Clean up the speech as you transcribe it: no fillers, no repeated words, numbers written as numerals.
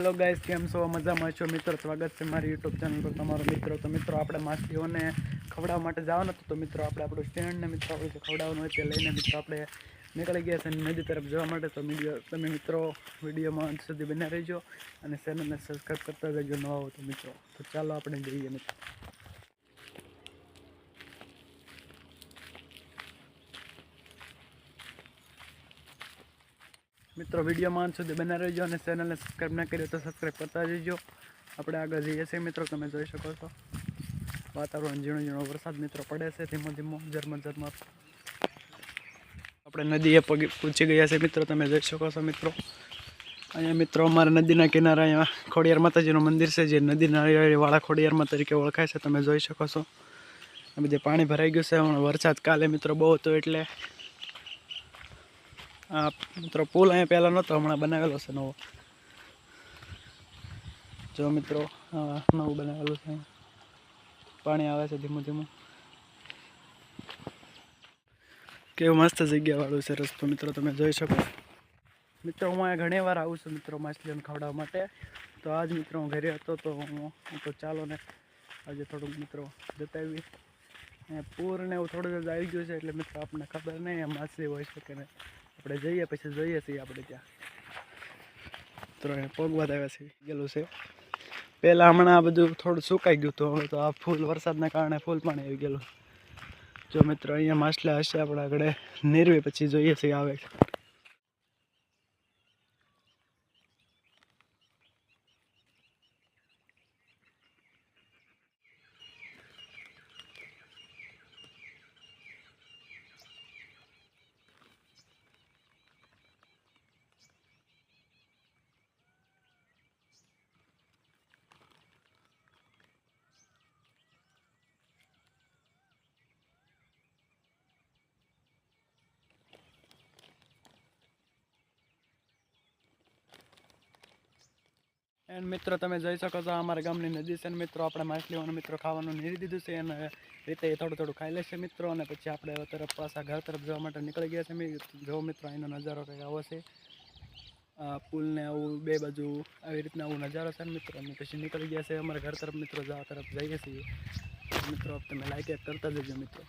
Hello guys, કેમ છો? મજામાં છો મિત્રો? સ્વાગત છે મારી યુટ્યુબ ચેનલ પર તમારો મિત્રો. તો મિત્રો આપણે માછલીઓને ખવડાવવા માટે જવાનું હતું. તો મિત્રો આપણે આપણું સ્ટેન્ડને મિત્રો આપણે જે ખવડાવવાનું હોય તે લઈને મિત્રો આપણે નીકળી ગયા છે નદી તરફ જવા માટે. તો તમે મિત્રો વિડીયોમાં અંત સુધી બન્યા રહેજો અને ચેનલને સબસ્ક્રાઈબ કરતા રહેજો નવા હો તો મિત્રો. તો ચાલો આપણે જઈએ મિત્રો. મિત્રો વિડીયોમાં અંત સુધી બન્યા રહેજો અને ચેનલને સબસ્ક્રાઈબ ના કરી તો સબસ્ક્રાઈબ કરતા જજો. આપણે આગળ જઈએ છીએ મિત્રો. તમે જોઈ શકો છો વાતાવરણ ઝીણો ઝીણો વરસાદ મિત્રો પડે છે ધીમો ધીમો ઝરમર. આપણે નદીએ પૂછી ગયા છે મિત્રો. તમે જોઈ શકો છો મિત્રો. અહીંયા મિત્રો અમારા નદીના કિનારે અહીંયા ખોડિયાર માતાજીનું મંદિર છે, જે નદીના વાળા ખોડિયારમાં તરીકે ઓળખાય છે. તમે જોઈ શકો છો આ બધે પાણી ભરાઈ ગયું છે. હમણાં વરસાદ કાલે મિત્રો બહુ હતો એટલે આ મિત્રો પુલ અહીંયા પહેલાં નહોતો, હમણાં બનાવેલો છે નવો. જો મિત્રો નવું બનાવેલું છે, પાણી આવે છે ધીમું ધીમું. કેવું મસ્ત જગ્યા વાળું છે રસ્તો મિત્રો, તમે જોઈ શકો મિત્રો. હું અહીંયા ઘણી વાર આવું છું મિત્રો માછલીઓને ખવડાવવા માટે. તો આજ મિત્રો હું ઘરે હતો તો હું તો ચાલો ને આજે થોડુંક મિત્રો જતાવી. અહીંયા પૂર ને એવું થોડું જ આવી ગયું છે એટલે મિત્રો આપણને ખબર નહીં માછલી હોય છે કે નહીં. આપણે જઈએ પછી જોઈએ છીએ આપણે ત્યાં. મિત્રો અહીંયા પગવાદ આવ્યા છે ગયેલું છે. પહેલાં હમણાં આ બધું થોડું સુકાઈ ગયું હતું, હવે તો આ ફૂલ વરસાદના કારણે ફૂલ પાણી આવી ગયેલું. જો મિત્રો અહીંયા માછલા હશે, આપણે આગળ નીરવી પછી જોઈએ છીએ આવે. એન્ડ મિત્રો તમે જોઈ શકો છો અમારા ગામની નદી છે. મિત્રો આપણે માછલીઓને મિત્રો ખાવાનું નીરી દીધું છે અને રીતે થોડું થોડું ખાઈ લેશે મિત્રો. અને પછી આપણે તરફ પાછા ઘર તરફ જવા માટે નીકળી ગયા છે. જો મિત્રો અહીંનો નજારો કંઈક આવો છે, પુલને આવું બે બાજુ આવી રીતના આવું નજારો છે મિત્રો. અને પછી નીકળી ગયા છે અમારા ઘર તરફ મિત્રો, જવા તરફ જઈએ છીએ મિત્રો. તમે લાઈક કરતા જજો મિત્રો.